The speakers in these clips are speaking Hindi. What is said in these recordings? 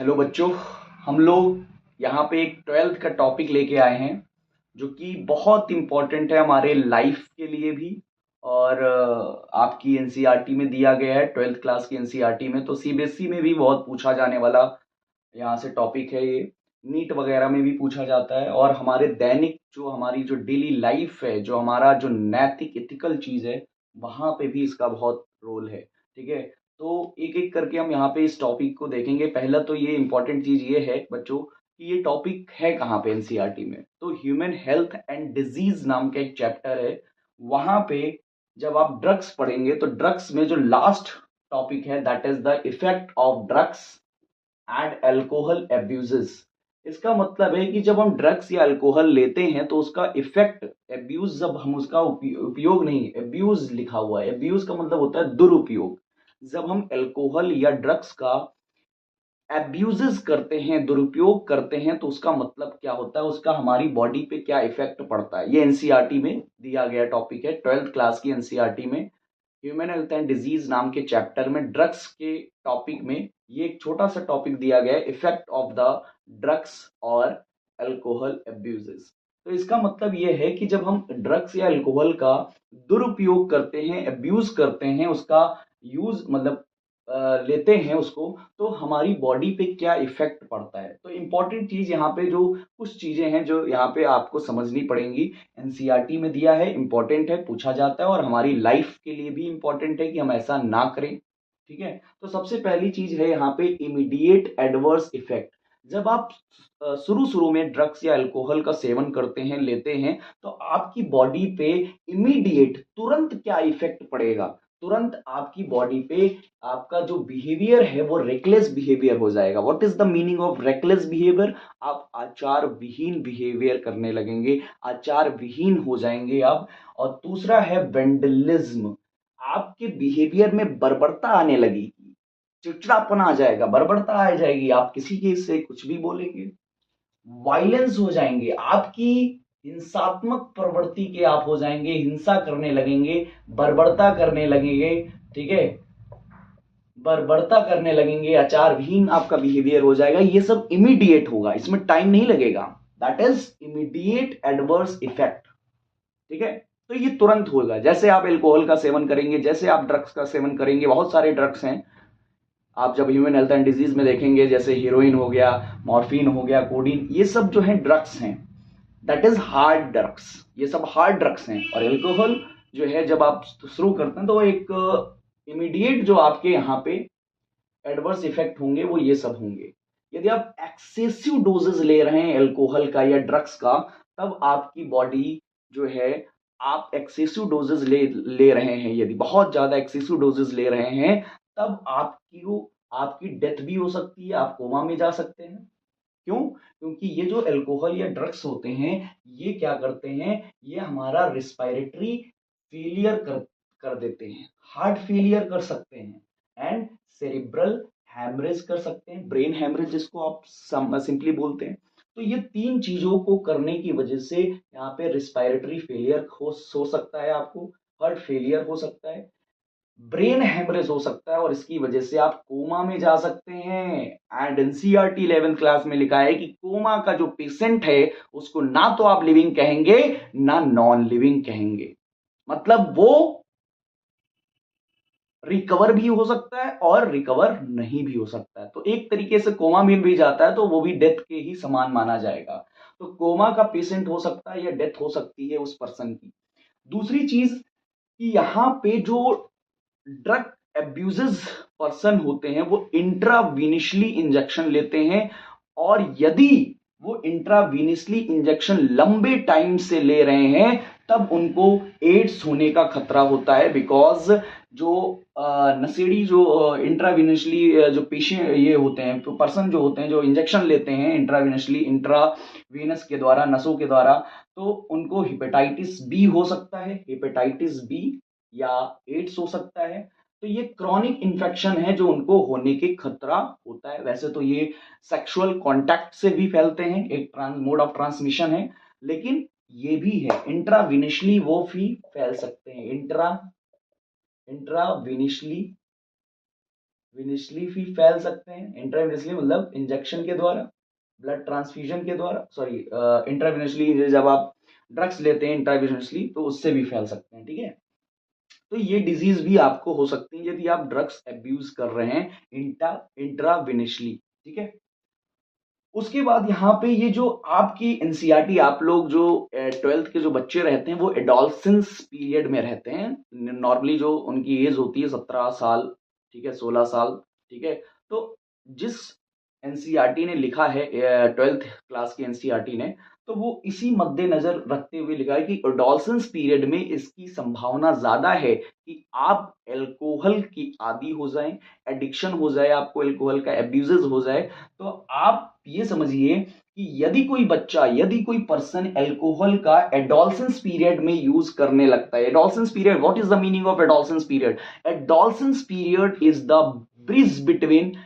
हेलो बच्चों। हम लोग यहाँ पे एक ट्वेल्थ का टॉपिक लेके आए हैं जो कि बहुत इम्पोर्टेंट है हमारे लाइफ के लिए भी। और आपकी एनसीईआरटी में दिया गया है, ट्वेल्थ क्लास की एनसीईआरटी में, तो सीबीएसई में भी बहुत पूछा जाने वाला यहाँ से टॉपिक है ये। नीट वगैरह में भी पूछा जाता है और हमारे दैनिक जो हमारी जो डेली लाइफ है, जो हमारा जो नैतिक इथिकल चीज़ है, वहाँ पे भी इसका बहुत रोल है। ठीक है, तो एक एक करके हम यहाँ पे इस टॉपिक को देखेंगे। पहला तो ये इंपॉर्टेंट चीज़ ये है बच्चों कि ये टॉपिक है कहाँ पे एनसीईआरटी में, तो ह्यूमन हेल्थ एंड डिजीज नाम का एक चैप्टर है। वहाँ पे जब आप ड्रग्स पढ़ेंगे तो ड्रग्स में जो लास्ट टॉपिक है that is the effect of drugs and alcohol abuses. इसका मतलब है कि जब हम ड्रग्स या अल्कोहल लेते हैं तो उसका इफेक्ट, एब्यूज, जब हम उसका उपयोग नहीं, एब्यूज लिखा हुआ है, एब्यूज का मतलब होता है दुरुपयोग। जब हम अल्कोहल या ड्रग्स का एब्यूजेस करते हैं, दुरुपयोग करते हैं, तो उसका मतलब क्या होता है, उसका हमारी बॉडी पे क्या इफेक्ट पड़ता है। ये एनसीईआरटी में दिया गया टॉपिक है, ट्वेल्थ क्लास की एनसीईआरटी में ह्यूमन हेल्थ एंड डिजीज नाम के चैप्टर में ड्रग्स के टॉपिक में ये एक छोटा सा टॉपिक दिया गया है, इफेक्ट ऑफ द ड्रग्स और अल्कोहल एब्यूजेस। तो इसका मतलब ये है कि जब हम ड्रग्स या अल्कोहल का दुरुपयोग करते हैं, एब्यूज करते हैं, उसका यूज मतलब लेते हैं उसको, तो हमारी बॉडी पे क्या इफेक्ट पड़ता है। तो इंपॉर्टेंट चीज यहाँ पे जो कुछ चीजें हैं जो यहाँ पे आपको समझनी पड़ेंगी, एनसीईआरटी में दिया है, इंपॉर्टेंट है, पूछा जाता है और हमारी लाइफ के लिए भी इंपॉर्टेंट है कि हम ऐसा ना करें। ठीक है, तो सबसे पहली चीज है यहाँ पे इमीडिएट एडवर्स इफेक्ट। जब आप शुरू शुरू में ड्रग्स या अल्कोहल का सेवन करते हैं, लेते हैं, तो आपकी बॉडी पे इमीडिएट, तुरंत क्या इफेक्ट पड़ेगा, तुरंत आपकी बॉडी पे आपका जो बिहेवियर है वो रेकलेस बिहेवियर हो जाएगा। What is the meaning of reckless behaviour? आप आचार विहीन बिहेवियर करने लगेंगे, आचार विहीन हो जाएंगे आप। और दूसरा है वेंडलिज्म। आपके बिहेवियर में बर्बरता आने लगेगी, चिड़चिड़ापन आ जाएगा, बर्बरता आ जाएगी, आप किसी के से कुछ भी बोलेंगे। वायलेंस हो जाएंगे, आपकी हिंसात्मक प्रवृत्ति के आप हो जाएंगे, हिंसा करने लगेंगे, बर्बरता करने लगेंगे। ठीक है, बर्बरता करने लगेंगे, आचार विहीन आपका बिहेवियर हो जाएगा। ये सब इमीडिएट होगा, इसमें टाइम नहीं लगेगा। That is immediate adverse effect. ठीक है, तो ये तुरंत होगा। जैसे आप एल्कोहल का सेवन करेंगे, जैसे आप ड्रग्स का सेवन करेंगे, बहुत सारे ड्रग्स हैं। आप जब ह्यूमन हेल्थ एंड डिजीज में देखेंगे, जैसे हीरोइन हो गया, मॉर्फिन हो गया, कोडीन, ये सब जो है ड्रग्स हैं, दैट इज हार्ड ड्रग्स। ये सब हार्ड ड्रग्स हैं। और एल्कोहल जो है जब आप शुरू करते हैं तो एक इमीडिएट जो आपके यहाँ पे एडवर्स इफेक्ट होंगे वो ये सब होंगे। यदि आप एक्सेसिव डोजेस ले रहे हैं अल्कोहल का या ड्रग्स का, तब आपकी बॉडी जो है, आप एक्सेसिव डोजेस ले रहे हैं, यदि बहुत ज्यादा एक्सेसिव डोजेस ले रहे हैं, तब आपकी डेथ भी हो सकती है, आप कोमा में जा सकते हैं। क्यों? क्योंकि ये जो अल्कोहल या ड्रग्स होते हैं, ये क्या करते हैं, ये हमारा रिस्पायरेटरी फेलियर कर देते हैं, हार्ट फेलियर कर सकते हैं, एंड सेरिब्रल हैमरेज कर सकते हैं, ब्रेन हैमरेज जिसको आप सिंपली बोलते हैं। तो ये तीन चीजों को करने की वजह से यहाँ पे रिस्पायरेटरी फेलियर हो सकता है, आपको हार्ट फेलियर हो सकता है, ब्रेन हेमरेज हो सकता है, और इसकी वजह से आप कोमा में जा सकते हैं। एंड एनसीईआरटी 11th क्लास में लिखा है कि कोमा का जो पेशेंट है उसको ना तो आप लिविंग कहेंगे ना नॉन लिविंग कहेंगे। मतलब वो रिकवर भी हो सकता है और रिकवर नहीं भी हो सकता है। तो एक तरीके से कोमा में भी जाता है तो वो भी डेथ के ही समान माना जाएगा। तो कोमा का पेशेंट हो सकता है या डेथ हो सकती है उस पर्सन की। दूसरी चीज कि यहाँ पे जो ड्रग एब्यूजेस पर्सन होते हैं वो इंट्रावीनियसली इंजेक्शन लेते हैं, और यदि वो इंट्रावीनियसली इंजेक्शन लंबे टाइम से ले रहे हैं तब उनको एड्स होने का खतरा होता है। बिकॉज जो नशेड़ी जो इंट्रावीनियसली जो पेशेंट ये होते हैं, तो पर्सन जो होते हैं जो इंजेक्शन लेते हैं इंट्रावीनियसली, इंट्रावीनस के द्वारा, नसों के द्वारा, तो उनको हेपेटाइटिस बी हो सकता है, हेपेटाइटिस बी या एड्स हो सकता है। तो ये क्रॉनिक इन्फेक्शन है जो उनको होने के खतरा होता है। वैसे तो ये सेक्सुअल कांटेक्ट से भी फैलते हैं, एक मोड ऑफ ट्रांसमिशन है, लेकिन ये भी है इंट्राविनिशली वो भी फैल सकते हैं, इंट्राविनिशली विनिशली भी फैल सकते हैं। इंट्राविनिशली मतलब इंजेक्शन के द्वारा, ब्लड ट्रांसफ्यूजन के द्वारा, सॉरी, इंट्राविनिशली जब आप ड्रग्स लेते हैं इंट्राविनिशली तो उससे भी फैल सकते हैं, ठीक है। तो ये डिजीज भी आपको हो सकती है यदि आप ड्रग्स अब्यूज कर रहे हैं इंट्राविनिशली, ठीक है। उसके बाद यहाँ पे ये जो आपकी एनसीईआरटी, आप लोग जो 12th के जो बच्चे रहते हैं वो एडोलसेंस पीरियड में रहते हैं। नॉर्मली जो उनकी एज होती है 17 साल, ठीक है, 16 साल, ठीक है। तो जिस एनसीईआरटी ने लिखा है, 12th क्लास की एनसीईआरटी ने, तो वो इसी मद्देनजर रखते हुए लिखा है कि एडोलसेंस पीरियड में इसकी संभावना ज्यादा है कि आप एल्कोहल की आदी हो जाएं, एडिक्शन हो जाए, आपको एल्कोहल का एब्यूजेस हो जाए। तो आप ये समझिए कि यदि कोई बच्चा, यदि कोई पर्सन एल्कोहल का एडोलसेंस पीरियड में यूज करने लगता है, adolescence period, what is the meaning of adolescence period? Adolescence period is the bridge between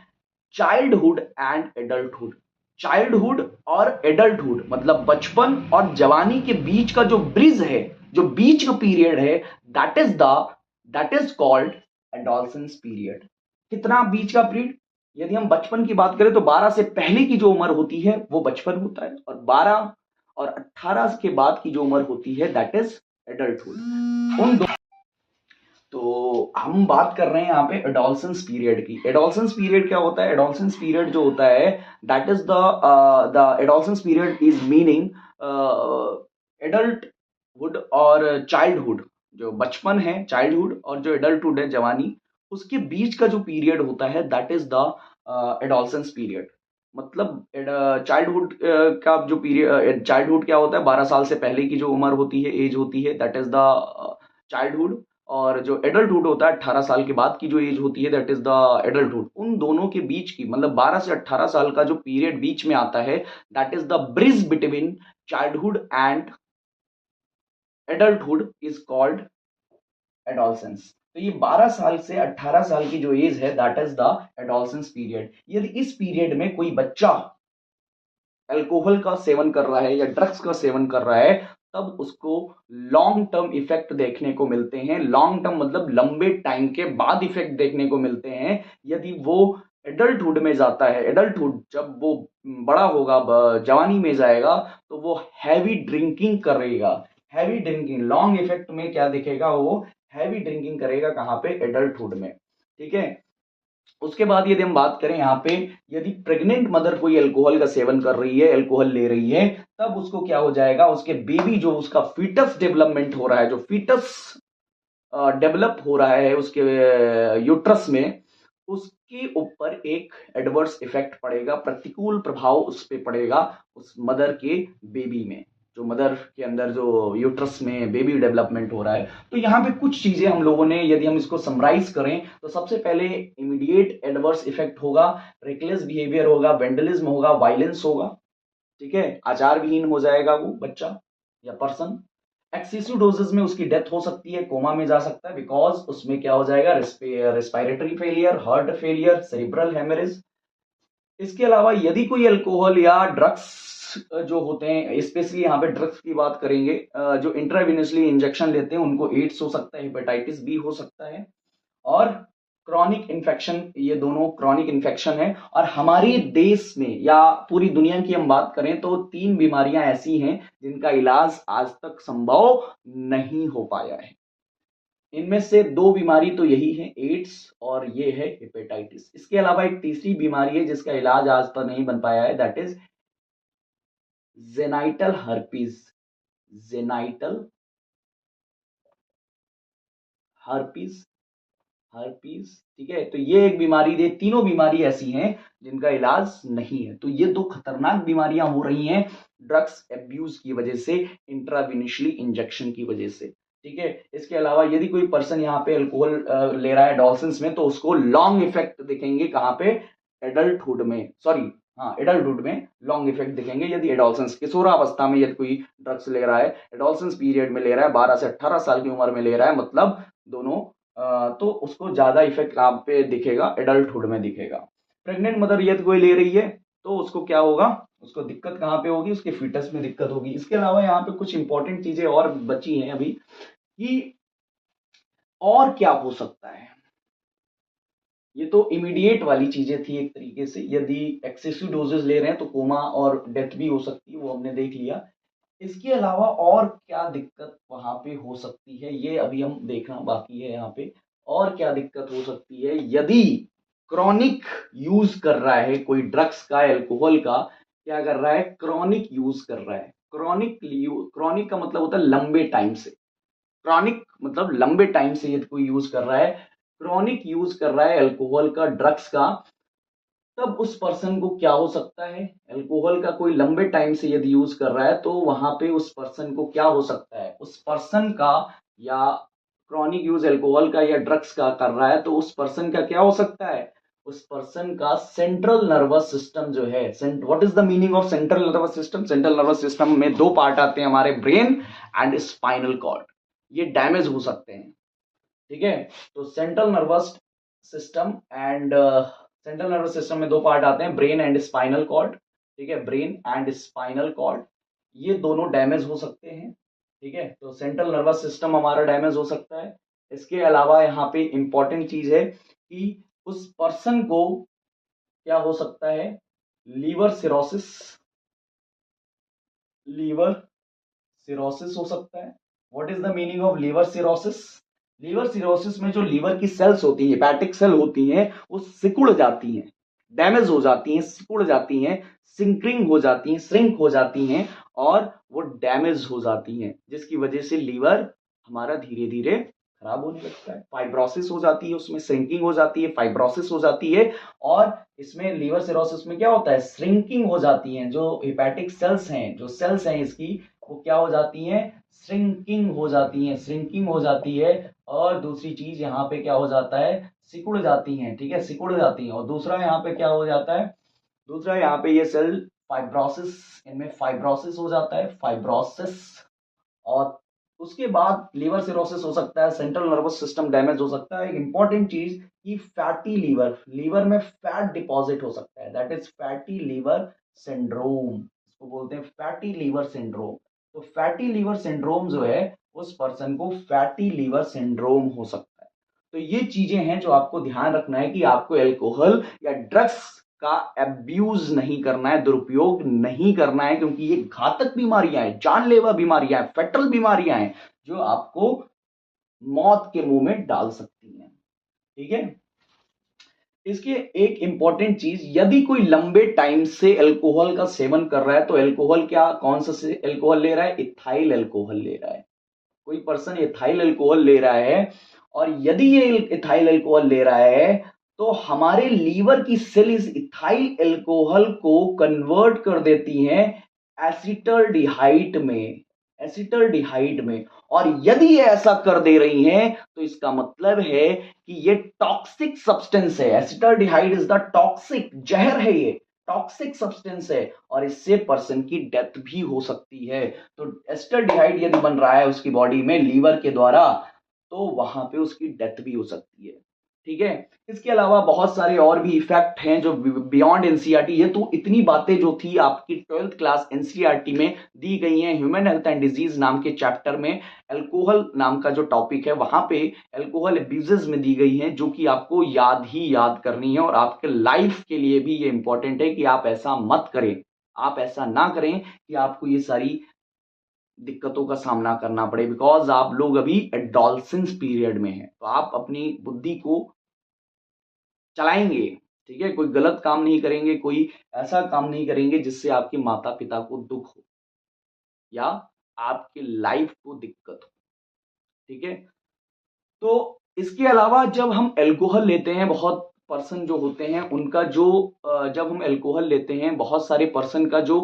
childhood and adulthood. Childhood और एडल्टहुड मतलब बचपन और जवानी के बीच का जो ब्रिज है, जो बीच का पीरियड है, that is called adolescence period. कितना बीच का पीरियड? यदि हम बचपन की बात करें तो 12 से पहले की जो उम्र होती है वो बचपन होता है, और 12 और 18 के बाद की जो उम्र होती है दैट इज एडल्टहुड। उन दो, तो हम बात कर रहे हैं यहाँ पे एडोलसेंस पीरियड की। एडोलसेंस पीरियड क्या होता है? एडोलसेंस पीरियड जो होता है that is the adolescence period is meaning adulthood और चाइल्डहुड। जो बचपन है चाइल्डहुड और जो एडल्टहुड है जवानी, उसके बीच का जो पीरियड होता है that is the adolescence period. मतलब चाइल्डहुड का जो पीरियड, चाइल्डहुड क्या होता है? 12 साल से पहले की जो उम्र होती है, एज होती है, दैट इज द चाइल्डहुड। और जो एडल्टहुड होता है 18 साल के बाद की जो एज होती है दैट इज द एडल्टहुड। उन दोनों के बीच की, मतलब 12 से 18 साल का जो पीरियड बीच में आता है that is the bridge between childhood and adulthood is called adolescence. तो ये 12 साल से 18 साल की जो एज है that is the adolescence period. यदि इस पीरियड में कोई बच्चा अल्कोहल का सेवन कर रहा है या ड्रग्स का सेवन कर रहा है, तब उसको लॉन्ग टर्म इफेक्ट देखने को मिलते हैं। लॉन्ग टर्म मतलब लंबे टाइम के बाद इफेक्ट देखने को मिलते हैं। यदि वो एडल्टहुड में जाता है, एडल्टहुड जब वो बड़ा होगा, जवानी में जाएगा, तो वो हैवी ड्रिंकिंग करेगा। हैवी ड्रिंकिंग लॉन्ग इफेक्ट में क्या दिखेगा? वो हैवी ड्रिंकिंग करेगा। कहां पे? एडल्टहुड में, ठीक है। उसके बाद यदि हम बात करें यहाँ पे, यदि प्रेग्नेंट मदर कोई अल्कोहल का सेवन कर रही है, अल्कोहल ले रही है, तब उसको क्या हो जाएगा? उसके बेबी, जो उसका फीटस डेवलपमेंट हो रहा है, जो फीटस डेवलप हो रहा है उसके यूट्रस में, उसके ऊपर एक एडवर्स इफेक्ट पड़ेगा, प्रतिकूल प्रभाव उस पर पड़ेगा, उस मदर के बेबी में, जो मदर के अंदर जो यूट्रस में बेबी डेवलपमेंट हो रहा है। तो यहाँ पे कुछ चीजें हम लोगों ने, यदि हम इसको समराइज करें, तो सबसे पहले इमीडिएट एडवर्स इफेक्ट होगा, रेकलेस बिहेवियर होगा, वेंडलिज्म होगा, वायलेंस होगा, ठीक है, आचार विहीन हो जाएगा वो बच्चा या पर्सन। एक्सेसिव डोजेस में उसकी डेथ हो सकती है, कोमा में जा सकता है, बिकॉज उसमें क्या हो जाएगा? Respiratory failure, heart failure, cerebral haemorrhage. इसके अलावा यदि कोई अल्कोहल या ड्रग्स जो होते हैं, स्पेशली यहाँ पे ड्रग्स की बात करेंगे, जो इंट्रावेनसली इंजेक्शन लेते हैं उनको एड्स हो सकता है, हेपेटाइटिस बी हो सकता है, और क्रॉनिक इन्फेक्शन। ये दोनों क्रॉनिक इन्फेक्शन है। और हमारे देश में या पूरी दुनिया की हम बात करें तो 3 बीमारियां ऐसी हैं जिनका इलाज आज तक संभव नहीं हो पाया है। इनमें से 2 बीमारी तो यही है, एड्स और ये है हेपेटाइटिस। इसके अलावा एक तीसरी बीमारी है जिसका इलाज आज तक नहीं बन पाया है, that is genital herpes. Genital herpes, herpes, ठीक है। तो ये एक बीमारी, ये तीनों बीमारी ऐसी हैं जिनका इलाज नहीं है। तो ये 2 खतरनाक बीमारियां हो रही हैं ड्रग्स एब्यूज की वजह से, इंट्रावेनिशली इंजेक्शन की वजह से, ठीक है। इसके अलावा यदि कोई पर्सन यहाँ पे अल्कोहल ले रहा है डॉल्सिन्स में, तो उसको लॉन्ग इफेक्ट दिखेंगे कहाँ पे? एडल्टहुड में, सॉरी, हाँ, एडल्टहुड में लॉन्ग इफेक्ट दिखेंगे। यदि एडोलसेंस, किशोरावस्था में यदि कोई ड्रग्स ले रहा है, एडोलसेंस पीरियड में ले रहा है, 12 से 18 साल की उम्र में ले रहा है, मतलब दोनों, तो उसको ज्यादा इफेक्ट आप पे दिखेगा, एडल्टहुड में दिखेगा। प्रेग्नेंट मदर यदि कोई ले रही है तो उसको क्या होगा? उसको दिक्कत कहाँ पे होगी? उसके फीटस में दिक्कत होगी। इसके अलावा यहाँ पे कुछ इंपॉर्टेंट चीजें और बची हैं अभी, कि और क्या हो सकता है। ये तो इमीडिएट वाली चीजें थी एक तरीके से। यदि एक्सेसिव डोजेस ले रहे हैं तो कोमा और डेथ भी हो सकती है, वो हमने देख लिया। इसके अलावा और क्या दिक्कत वहां पे हो सकती है, ये अभी हम देखना बाकी है यहाँ पे। और क्या दिक्कत हो सकती है यदि क्रॉनिक यूज कर रहा है कोई ड्रग्स का, एल्कोहल का, क्या कर रहा है, क्रॉनिक यूज कर रहा है। क्रॉनिक का मतलब होता है लंबे टाइम से। क्रॉनिक मतलब लंबे टाइम से यदि कोई यूज कर रहा है, क्रॉनिक यूज कर रहा है अल्कोहल का, ड्रग्स का, तब उस पर्सन को क्या हो सकता है। अल्कोहल का कोई लंबे टाइम से यदि यूज कर रहा है तो वहां पे उस पर्सन को क्या हो सकता है, उस पर्सन का, या क्रॉनिक यूज अल्कोहल का या ड्रग्स का कर रहा है तो उस पर्सन का क्या हो सकता है, उस पर्सन का सेंट्रल नर्वस सिस्टम जो है, what is the meaning of central nervous system. Central nervous system में दो पार्ट आते हैं हमारे, ब्रेन एंड स्पाइनल कॉर्ड। ये डैमेज हो सकते हैं, ठीक है। तो central nervous system and central nervous system में दो पार्ट आते हैं, ब्रेन एंड स्पाइनल कॉर्ड, ठीक है। ब्रेन एंड स्पाइनल कॉर्ड, ये दोनों डैमेज हो सकते हैं, ठीक है। तो सेंट्रल नर्वस सिस्टम हमारा डैमेज हो सकता है। इसके अलावा यहाँ पे इंपॉर्टेंट चीज है कि उस पर्सन को क्या हो सकता है, लीवर सिरोसिस, लीवर सिरोसिस हो सकता है। What is the meaning of liver cirrhosis. Liver cirrhosis में जो लीवर की सेल्स होती हैं, हेपेटिक सेल होती हैं, वो सिकुड़ जाती हैं, डैमेज हो जाती हैं, सिकुड़ जाती हैं, सिंकिंग हो जाती हैं, श्रिंक हो जाती हैं, और वो डैमेज हो जाती हैं, जिसकी वजह से लीवर हमारा धीरे धीरे खराब होने लगता है। फाइब्रोसिस हो जाती है, उसमें श्रिंकिंग हो जाती है, फाइब्रोसिस हो जाती है। और इसमें लीवर सिरोसिस में क्या होता है, श्रिंकिंग हो जाती है, जो हेपेटिक सेल्स हैं, जो सेल्स हैं इसकी, वो क्या हो जाती हैं, श्रिंकिंग हो जाती हैं, श्रिंकिंग हो जाती है। और दूसरी चीज यहाँ पे क्या हो जाता है, सिकुड़ जाती हैं, ठीक है, सिकुड़ जाती हैं। और दूसरा यहाँ पे क्या हो जाता है, दूसरा यहाँ पे ये सेल फाइब्रोसिस, इनमें फाइब्रोसिस हो जाता है, फाइब्रोसिस। और उसके बाद लीवर सिरोसिस हो सकता है, सेंट्रल नर्वस सिस्टम डैमेज हो सकता है। एक इंपॉर्टेंट चीज कि फैटी लीवर, लीवर में फैट डिपॉजिट हो सकता है, that is fatty liver syndrome, इसको बोलते हैं फैटी लीवर सिंड्रोम। तो फैटी लीवर सिंड्रोम जो है, उस पर्सन को फैटी लीवर सिंड्रोम हो सकता है। तो ये चीजें हैं जो आपको ध्यान रखना है कि आपको एल्कोहल या ड्रग्स का एब्यूज नहीं करना है, दुरुपयोग नहीं करना है, क्योंकि ये घातक बीमारियां हैं, जानलेवा बीमारियां हैं, फेटल बीमारियां हैं, जो आपको मौत के मुंह में डाल सकती हैं, ठीक है। इसके एक इंपॉर्टेंट चीज, यदि कोई लंबे टाइम से अल्कोहल का सेवन कर रहा है तो अल्कोहल क्या, कौन सा से अल्कोहल ले रहा है, इथाइल अल्कोहल ले रहा है। कोई पर्सन इथाइल अल्कोहल ले रहा है, और यदि ये इथाइल अल्कोहल ले रहा है तो हमारे लीवर की सेल इस इथाइल अल्कोहल को कन्वर्ट कर देती हैं एसिटल्डिहाइड में, एसिटल्डिहाइड में। और यदि ये ऐसा कर दे रही हैं तो इसका मतलब है कि ये टॉक्सिक सब्सटेंस है। एसिटल्डिहाइड इज द टॉक्सिक, जहर है, ये टॉक्सिक सब्सटेंस है, और इससे पर्सन की डेथ भी हो सकती है। तो एसिटल्डिहाइड यदि बन रहा है उसकी बॉडी में लीवर के द्वारा, तो वहां पे उसकी डेथ भी हो सकती है, ठीक है। इसके अलावा बहुत सारे और भी इफेक्ट हैं जो बियॉन्ड एनसीईआरटी। ये तो इतनी बातें जो थी आपकी 12th क्लास एनसीईआरटी में दी गई हैं, ह्यूमन हेल्थ एंड डिजीज नाम के चैप्टर में अल्कोहल नाम का जो टॉपिक है वहां पे अल्कोहल एब्यूजेस में दी गई हैं, जो कि आपको याद ही याद करनी है। और आपके लाइफ के लिए भी ये इंपॉर्टेंट है कि आप ऐसा मत करें, आप ऐसा ना करें कि आपको ये सारी दिक्कतों का सामना करना पड़े, बिकॉज आप लोग अभी एडोलसेंस पीरियड में हैं। तो आप अपनी बुद्धि को चलाएंगे, ठीक है, कोई गलत काम नहीं करेंगे, कोई ऐसा काम नहीं करेंगे जिससे आपके माता पिता को दुख हो या आपके लाइफ को दिक्कत हो, ठीक है। तो इसके अलावा जब हम अल्कोहल लेते हैं, बहुत पर्सन जो होते हैं उनका जो जब हम अल्कोहल लेते हैं, बहुत सारे पर्सन का जो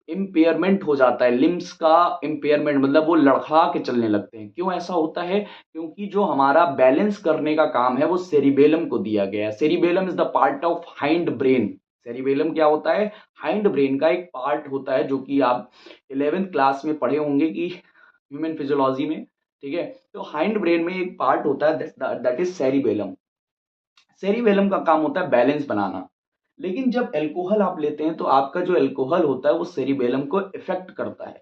इम्पेयरमेंट हो जाता है, लिम्स का इम्पेयरमेंट, मतलब वो लड़खड़ा के चलने लगते हैं। क्यों ऐसा होता है, क्योंकि जो हमारा बैलेंस करने का काम है वो सेरिबेलम को दिया गया है। Cerebellum is the part of hind brain. Cerebellum क्या होता है, हाइंड ब्रेन का एक पार्ट होता है, जो कि आप 11th क्लास में पढ़े होंगे कि ह्यूमन फिजियोलॉजी में, ठीक है। तो हाइंड ब्रेन में एक पार्ट होता है, दैट इज सेरिबेलम। सेरिबेलम का काम होता है बैलेंस बनाना। लेकिन जब अल्कोहल आप लेते हैं तो आपका जो अल्कोहल होता है वो सेरिबेलम को इफेक्ट करता है,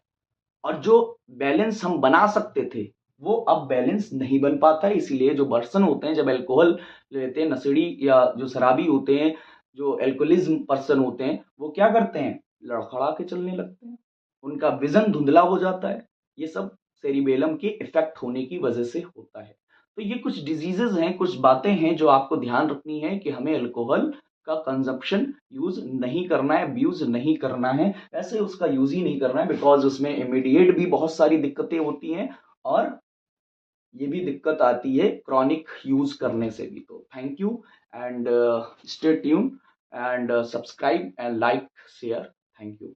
और जो बैलेंस हम बना सकते थे वो अब बैलेंस नहीं बन पाता है। इसीलिए जो पर्सन होते हैं जब अल्कोहल लेते हैं, नशेड़ी या जो शराबी होते हैं, जो एल्कोहलिज्म पर्सन होते हैं, वो क्या करते हैं, लड़खड़ा के चलने लगते हैं, उनका विजन धुंधला हो जाता है। ये सब सेरिबेलम के इफेक्ट होने की वजह से होता है। तो ये कुछ डिजीजेज हैं, कुछ बातें हैं जो आपको ध्यान रखनी है कि हमें अल्कोहल का कंजप्शन यूज नहीं करना है, अब्यूज नहीं करना है, ऐसे उसका यूज ही नहीं करना है, बिकॉज उसमें इमीडिएट भी बहुत सारी दिक्कतें होती हैं और ये भी दिक्कत आती है क्रॉनिक यूज करने से भी। तो thank you and stay tune and subscribe and like share. Thank you.